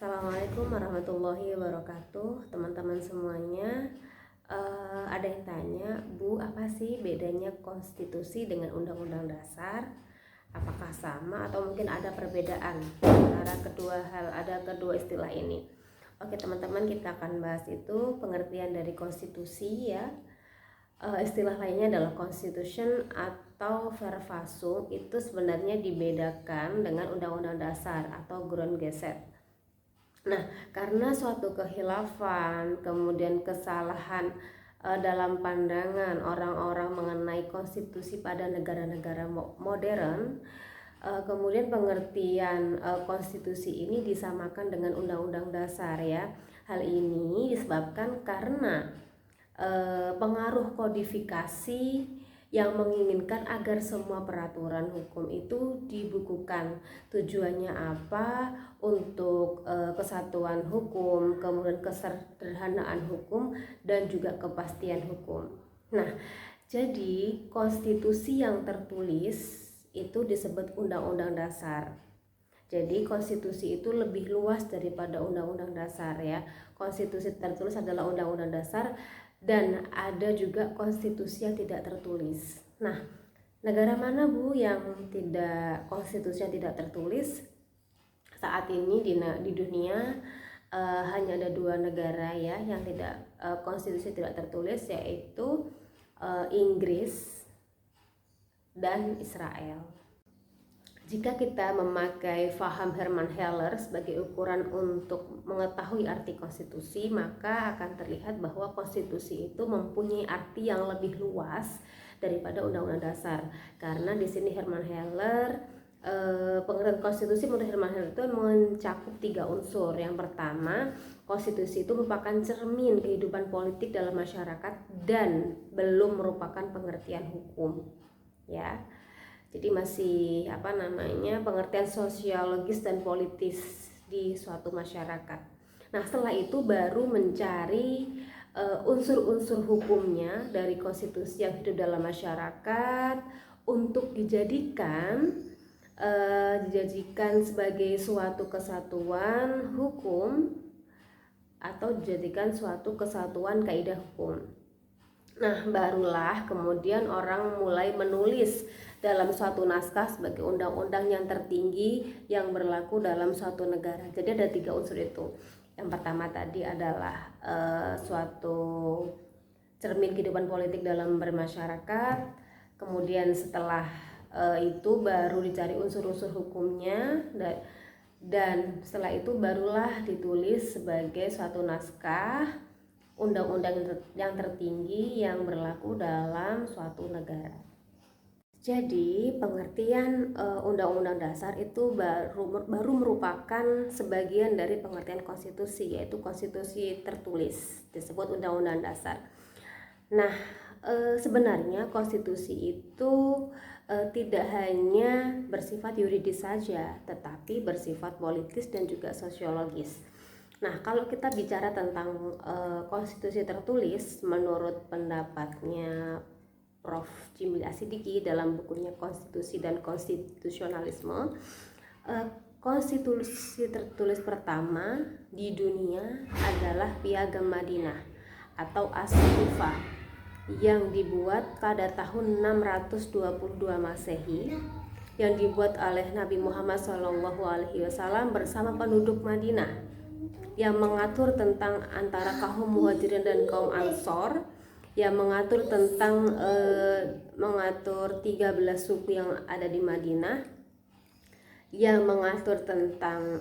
Assalamualaikum warahmatullahi wabarakatuh, teman-teman semuanya. Ada yang tanya, Bu, apa sih bedanya konstitusi dengan undang-undang dasar? Apakah sama atau mungkin ada perbedaan antara kedua istilah ini? Oke, teman-teman, kita akan bahas itu pengertian dari konstitusi ya. Istilah lainnya adalah constitution atau verfassung. Itu sebenarnya dibedakan dengan undang-undang dasar atau Grundgesetz. Nah, karena suatu kehilafan, kemudian kesalahan dalam pandangan orang-orang mengenai konstitusi pada negara-negara modern, kemudian pengertian konstitusi ini disamakan dengan undang-undang dasar ya. Hal ini disebabkan karena pengaruh kodifikasi yang menginginkan agar semua peraturan hukum itu dibukukan. Tujuannya apa? Untuk kesatuan hukum, kemudian kesederhanaan hukum, dan juga kepastian hukum. Nah, jadi konstitusi yang tertulis itu disebut undang-undang dasar. Jadi konstitusi itu lebih luas daripada undang-undang dasar ya. Konstitusi tertulis adalah undang-undang dasar, dan ada juga konstitusi yang tidak tertulis. Nah, negara mana Bu yang tidak konstitusi yang tidak tertulis? Saat ini di dunia hanya ada dua negara ya yang tidak konstitusi tidak tertulis, yaitu Inggris dan Israel. Jika kita memakai faham Hermann Heller sebagai ukuran untuk mengetahui arti konstitusi, maka akan terlihat bahwa konstitusi itu mempunyai arti yang lebih luas daripada undang-undang dasar. Karena di sini Hermann Heller, pengertian konstitusi menurut Hermann Heller itu mencakup 3 unsur. Yang pertama, konstitusi itu merupakan cermin kehidupan politik dalam masyarakat dan belum merupakan pengertian hukum. Ya. Jadi masih pengertian sosiologis dan politis di suatu masyarakat. Nah, setelah itu baru mencari unsur-unsur hukumnya dari konstitusi yang hidup dalam masyarakat untuk dijadikan sebagai suatu kesatuan hukum atau dijadikan suatu kesatuan kaidah hukum. Nah, barulah kemudian orang mulai menulis dalam suatu naskah sebagai undang-undang yang tertinggi yang berlaku dalam suatu negara. Jadi ada 3 unsur itu. Yang pertama tadi adalah suatu cermin kehidupan politik dalam bermasyarakat. Kemudian setelah itu baru dicari unsur-unsur hukumnya, dan setelah itu barulah ditulis sebagai suatu naskah undang-undang yang tertinggi yang berlaku dalam suatu negara. Jadi pengertian undang-undang dasar itu baru merupakan sebagian dari pengertian konstitusi, yaitu konstitusi tertulis disebut undang-undang dasar. Nah, sebenarnya konstitusi itu tidak hanya bersifat yuridis saja, tetapi bersifat politis dan juga sosiologis. Nah, kalau kita bicara tentang konstitusi tertulis, menurut pendapatnya Prof. Jimli Asidiki dalam bukunya Konstitusi dan Konstitusionalisme, konstitusi tertulis pertama di dunia adalah Piagam Madinah atau As-Sufah yang dibuat pada tahun 622 Masehi, yang dibuat oleh Nabi Muhammad SAW bersama penduduk Madinah, yang mengatur tentang antara kaum Muhajirin dan kaum Ansor, yang mengatur tentang mengatur 13 suku yang ada di Madinah, yang mengatur tentang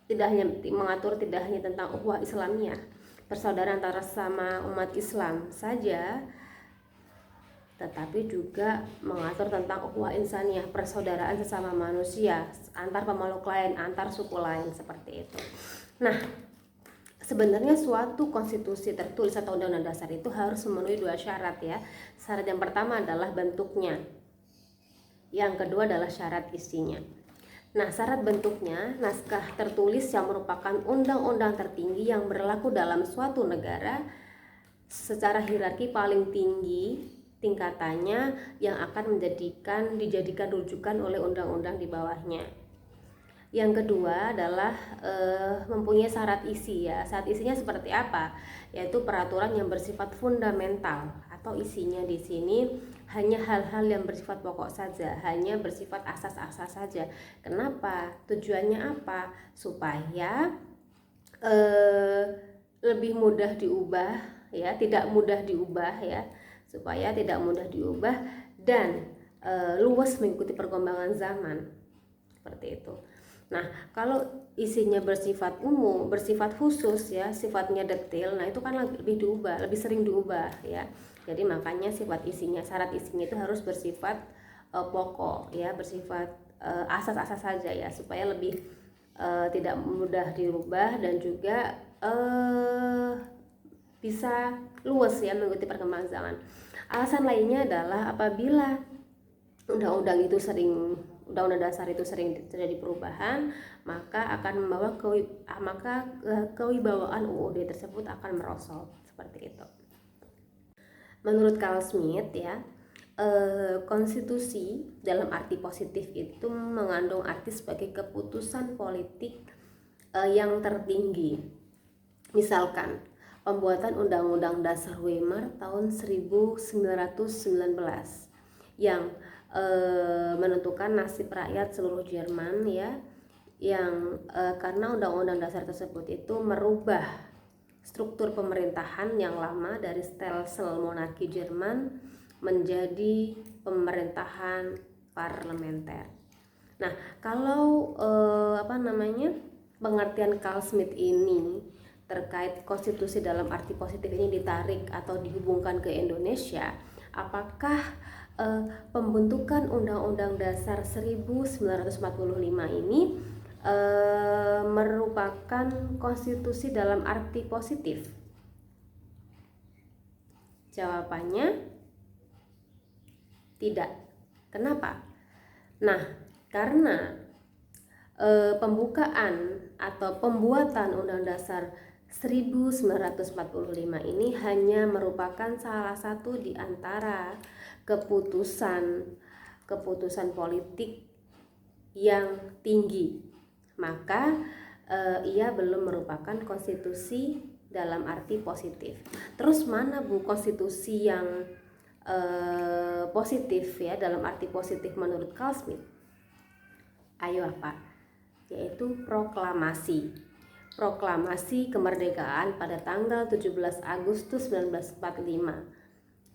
tidak hanya tentang ukhuwah Islamiyah, persaudaraan antara sesama umat Islam saja, tetapi juga mengatur tentang ukhuwah insaniyah, persaudaraan sesama manusia, antar pemeluk lain, antar suku lain, seperti itu. Nah, sebenarnya suatu konstitusi tertulis atau undang-undang dasar itu harus memenuhi 2 syarat ya. Syarat yang pertama adalah bentuknya, yang kedua adalah syarat isinya. Nah, syarat bentuknya, naskah tertulis yang merupakan undang-undang tertinggi yang berlaku dalam suatu negara secara hierarki paling tinggi tingkatannya, yang akan dijadikan rujukan oleh undang-undang di bawahnya. Yang kedua adalah mempunyai syarat isi ya. Syarat isinya seperti apa? Yaitu peraturan yang bersifat fundamental, atau isinya di sini hanya hal-hal yang bersifat pokok saja, hanya bersifat asas-asas saja. Kenapa? Tujuannya apa? Supaya lebih mudah diubah ya, tidak mudah diubah ya, supaya tidak mudah diubah dan luas mengikuti perkembangan zaman, seperti itu. Nah, kalau isinya bersifat umum, bersifat khusus ya, sifatnya detail, nah itu kan lebih diubah, lebih sering diubah ya. Jadi makanya sifat isinya, syarat isinya itu harus bersifat pokok ya, bersifat asas-asas saja ya, supaya lebih tidak mudah dirubah dan juga bisa luas ya mengikuti perkembangan zaman. Alasan lainnya adalah apabila undang-undang dasar itu sering terjadi perubahan, maka akan membawa kewibawaan UUD tersebut akan merosot, seperti itu. Menurut Carl Smith ya, konstitusi dalam arti positif itu mengandung arti sebagai keputusan politik yang tertinggi. Misalkan pembuatan Undang-Undang Dasar Weimar tahun 1919 yang menentukan nasib rakyat seluruh Jerman ya, yang karena Undang-Undang Dasar tersebut itu merubah struktur pemerintahan yang lama dari stelsel monarki Jerman menjadi pemerintahan parlementer. Nah, kalau pengertian Carl Smith ini terkait konstitusi dalam arti positif ini ditarik atau dihubungkan ke Indonesia, apakah pembentukan Undang-Undang Dasar 1945 ini merupakan konstitusi dalam arti positif? Jawabannya tidak. Kenapa? Nah, karena pembukaan atau pembuatan Undang Dasar 1945 ini hanya merupakan salah satu di antara keputusan politik yang tinggi, maka ia belum merupakan konstitusi dalam arti positif. Terus mana Bu konstitusi yang positif ya, dalam arti positif menurut Carl Smith? Ayo apa? Yaitu proklamasi kemerdekaan pada tanggal 17 Agustus 1945.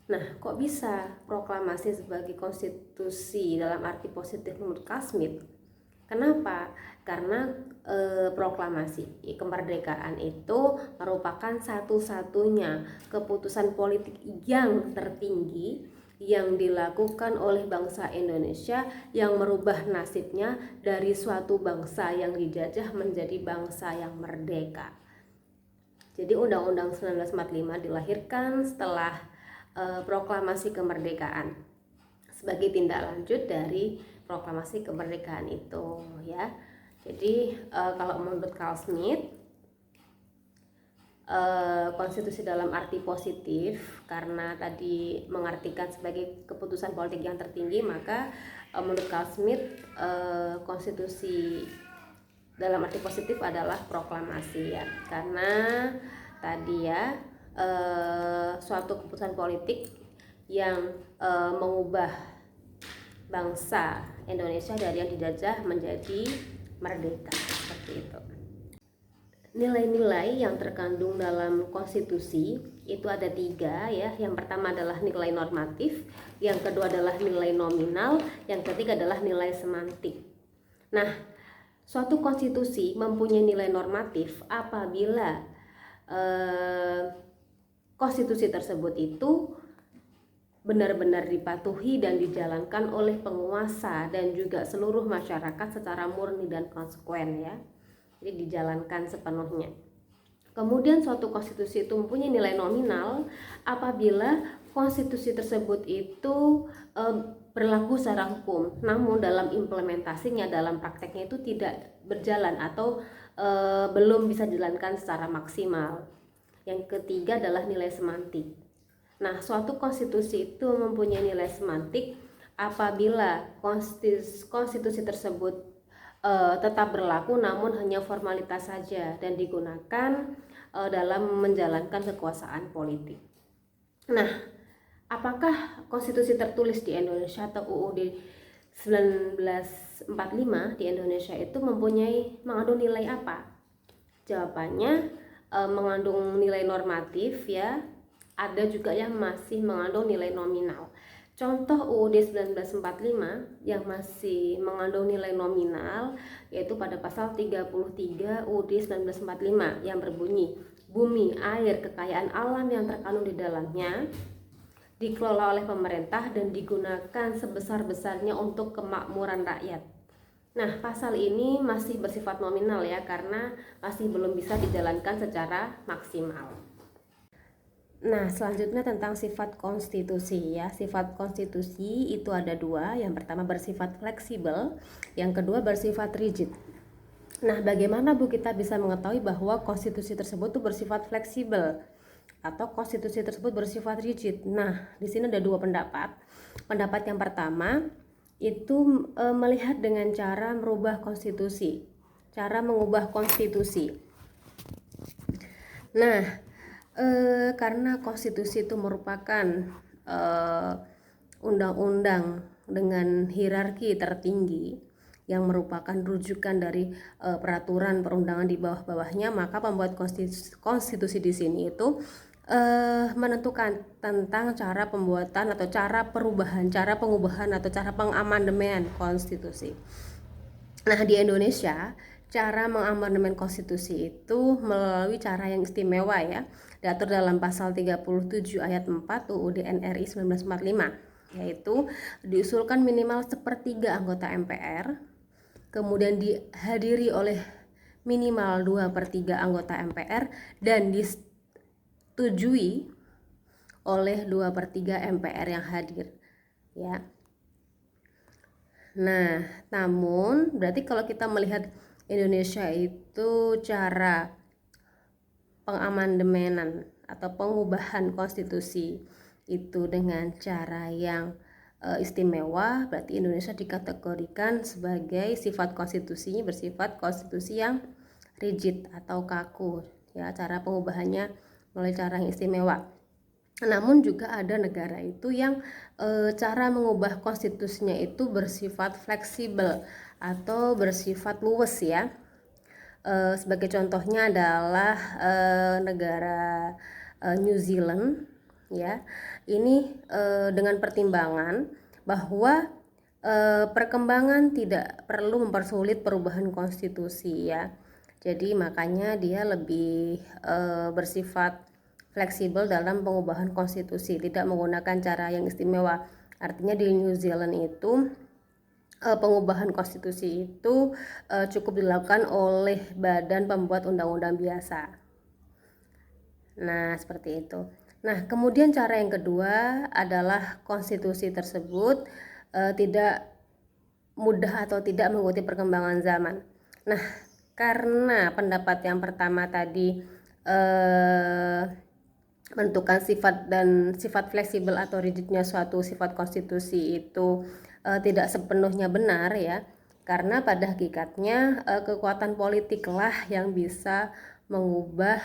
Nah, kok bisa proklamasi sebagai konstitusi dalam arti positif menurut Carl Smith? Kenapa? Karena proklamasi kemerdekaan itu merupakan satu-satunya keputusan politik yang tertinggi yang dilakukan oleh bangsa Indonesia yang merubah nasibnya dari suatu bangsa yang dijajah menjadi bangsa yang merdeka. Jadi Undang-Undang 1945 dilahirkan setelah proklamasi kemerdekaan sebagai tindak lanjut dari proklamasi kemerdekaan itu ya. Jadi kalau menurut Carl Smith, konstitusi dalam arti positif karena tadi mengartikan sebagai keputusan politik yang tertinggi, maka menurut Carl Smith konstitusi dalam arti positif adalah proklamasi ya, karena tadi ya suatu keputusan politik yang mengubah bangsa Indonesia dari yang dijajah menjadi merdeka, seperti itu. Nilai-nilai yang terkandung dalam konstitusi itu ada 3 ya. Yang pertama adalah nilai normatif, yang kedua adalah nilai nominal, yang ketiga adalah nilai semantik. Nah, suatu konstitusi mempunyai nilai normatif apabila konstitusi tersebut itu benar-benar dipatuhi dan dijalankan oleh penguasa dan juga seluruh masyarakat secara murni dan konsekuen ya. Jadi dijalankan sepenuhnya. Kemudian suatu konstitusi itu mempunyai nilai nominal apabila konstitusi tersebut itu berlaku secara hukum, namun dalam implementasinya, dalam prakteknya itu tidak berjalan atau belum bisa dijalankan secara maksimal. Yang ketiga adalah nilai semantik. Nah, suatu konstitusi itu mempunyai nilai semantik apabila konstitusi tersebut tetap berlaku namun hanya formalitas saja dan digunakan dalam menjalankan kekuasaan politik. Nah, apakah konstitusi tertulis di Indonesia atau UUD 1945 di Indonesia itu mengandung nilai apa? Jawabannya mengandung nilai normatif ya, ada juga yang masih mengandung nilai nominal. Contoh UUD 1945 yang masih mengandung nilai nominal yaitu pada pasal 33 UUD 1945 yang berbunyi, bumi, air, kekayaan alam yang terkandung di dalamnya dikelola oleh pemerintah dan digunakan sebesar-besarnya untuk kemakmuran rakyat. Nah, pasal ini masih bersifat nominal ya, karena masih belum bisa dijalankan secara maksimal. Nah, selanjutnya tentang sifat konstitusi ya. Sifat konstitusi itu ada dua. Yang pertama bersifat fleksibel, yang kedua bersifat rigid. Nah, bagaimana Bu kita bisa mengetahui bahwa konstitusi tersebut itu bersifat fleksibel atau konstitusi tersebut bersifat rigid? Nah, di sini ada dua pendapat. Pendapat yang pertama itu melihat dengan cara merubah konstitusi, cara mengubah konstitusi. Nah, karena konstitusi itu merupakan undang-undang dengan hierarki tertinggi yang merupakan rujukan dari peraturan perundangan di bawah-bawahnya, maka pembuat konstitusi di sini itu menentukan tentang cara pembuatan atau cara perubahan, cara pengubahan atau cara pengamandemen konstitusi. Nah, di Indonesia cara mengamandemen konstitusi itu melalui cara yang istimewa ya, diatur dalam pasal 37 ayat 4 UUD NRI 1945, yaitu diusulkan minimal sepertiga anggota MPR, kemudian dihadiri oleh minimal 2/3 anggota MPR dan disetujui oleh 2/3 MPR yang hadir ya. Nah, namun berarti kalau kita melihat Indonesia itu cara pengamandemenan atau pengubahan konstitusi itu dengan cara yang istimewa, berarti Indonesia dikategorikan sebagai sifat konstitusinya bersifat konstitusi yang rigid atau kaku ya, cara pengubahannya melalui cara yang istimewa. Namun juga ada negara itu yang cara mengubah konstitusinya itu bersifat fleksibel atau bersifat luwes ya. Sebagai contohnya adalah negara New Zealand ya. Ini dengan pertimbangan bahwa perkembangan tidak perlu mempersulit perubahan konstitusi ya. Jadi makanya dia lebih bersifat fleksibel dalam pengubahan konstitusi, tidak menggunakan cara yang istimewa. Artinya di New Zealand itu pengubahan konstitusi itu cukup dilakukan oleh badan pembuat undang-undang biasa. Nah, seperti itu. Nah, kemudian cara yang kedua adalah konstitusi tersebut tidak mudah atau tidak mengikuti perkembangan zaman. Nah, karena pendapat yang pertama tadi menentukan sifat fleksibel atau rigidnya suatu sifat konstitusi itu tidak sepenuhnya benar ya, karena pada hakikatnya kekuatan politiklah yang bisa mengubah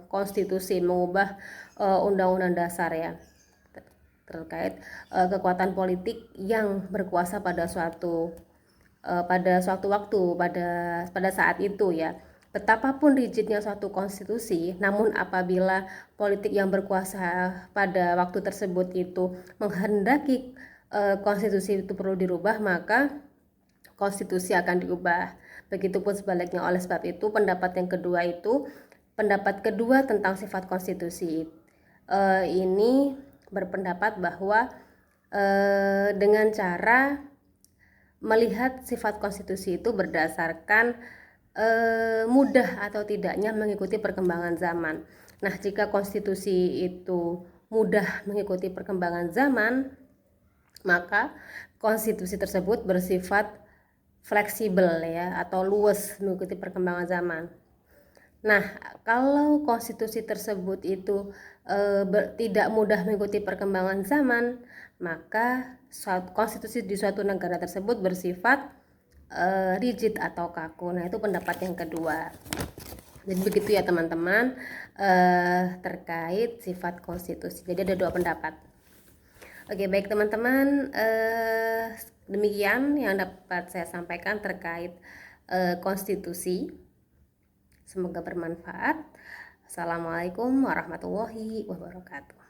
konstitusi, mengubah undang-undang dasar ya, terkait kekuatan politik yang berkuasa pada suatu waktu, pada saat itu ya. Betapapun rigidnya suatu konstitusi, namun apabila politik yang berkuasa pada waktu tersebut itu menghendaki konstitusi itu perlu dirubah, maka konstitusi akan diubah. Begitupun sebaliknya. Oleh sebab itu pendapat kedua tentang sifat konstitusi ini berpendapat bahwa dengan cara melihat sifat konstitusi itu berdasarkan mudah atau tidaknya mengikuti perkembangan zaman. Nah, jika konstitusi itu mudah mengikuti perkembangan zaman, maka konstitusi tersebut bersifat fleksibel ya, atau luas mengikuti perkembangan zaman. Nah, kalau konstitusi tersebut itu tidak mudah mengikuti perkembangan zaman, maka konstitusi di suatu negara tersebut bersifat rigid atau kaku. Nah, itu pendapat yang kedua. Jadi begitu ya teman-teman, terkait sifat konstitusi. Jadi ada dua pendapat. Oke, baik teman-teman, demikian yang dapat saya sampaikan terkait konstitusi. Semoga bermanfaat. Assalamualaikum warahmatullahi wabarakatuh.